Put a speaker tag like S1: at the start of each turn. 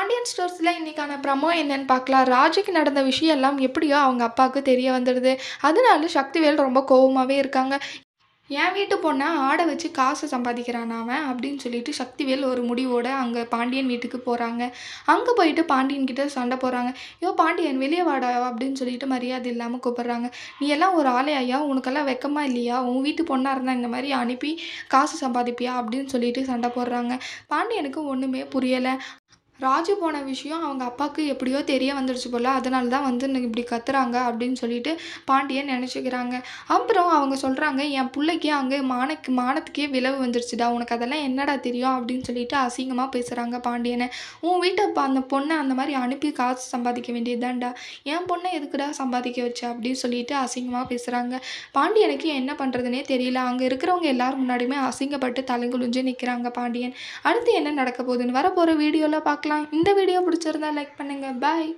S1: பாண்டியன் ஸ்டோர்ஸில் இன்றைக்கான ப்ரமோ என்னன்னு பார்க்கலாம். ராஜுக்கு நடந்த விஷயம் எல்லாம் எப்படியோ அவங்க அப்பாவுக்கு தெரிய வந்துடுது. அதனால சக்திவேல் ரொம்ப கோவமாகவே இருக்காங்க. என் வீட்டு பொண்ணை ஆட வச்சு காசு சம்பாதிக்கிறான் அவன் அப்படின்னு சொல்லிட்டு சக்திவேல் ஒரு முடிவோடு அங்கே பாண்டியன் வீட்டுக்கு போகிறாங்க. அங்கே போயிட்டு பாண்டியன் கிட்ட சண்டை போடுறாங்க. யோ பாண்டியன் வெளியே வாடா அப்படின்னு சொல்லிட்டு மரியாதை இல்லாமல் கூப்பிட்றாங்க. நீ எல்லாம் ஒரு ஆளே ஐயா, உனக்கெல்லாம் வெக்கமா இல்லையா? உன் வீட்டு பொண்ணாக இருந்தால் இந்த மாதிரி அனுப்பி காசு சம்பாதிப்பியா அப்படின்னு சொல்லிட்டு சண்டை போடுறாங்க. பாண்டியனுக்கு ஒன்றுமே புரியலை. ராஜு போன விஷயம் அவங்க அப்பாவுக்கு எப்படியோ தெரிய வந்துடுச்சு போல், அதனால தான் வந்து இப்படி கத்துறாங்க அப்படின்னு சொல்லிட்டு பாண்டியன் நினச்சிக்கிறாங்க. அப்புறம் அவங்க சொல்கிறாங்க, என் பிள்ளைக்கு அங்கே மானத்துக்கே விளைவு வந்துடுச்சுடா, உனக்கு அதெல்லாம் என்னடா தெரியும் அப்படின்னு சொல்லிட்டு அசிங்கமாக பேசுகிறாங்க பாண்டியனை. உன் வீட்டை அந்த பொண்ணை அந்த மாதிரி அனுப்பி காசு சம்பாதிக்க வேண்டியதுதான்டா, என் பொண்ணை எதுக்குடா சம்பாதிக்க வச்ச அப்படின்னு சொல்லிட்டு அசிங்கமாக பேசுகிறாங்க. பாண்டியனுக்கு என்ன பண்ணுறதுனே தெரியல. அங்கே இருக்கிறவங்க எல்லாரும் முன்னாடியுமே அசிங்கப்பட்டு தலைகுனிஞ்சு நிற்கிறாங்க பாண்டியன். அடுத்து என்ன நடக்க போகுதுன்னு வரப்போகிற வீடியோவில் பார்க்கலாம். இந்த வீடியோ பிடிச்சிருந்தா லைக் பண்ணுங்கள். பாய்.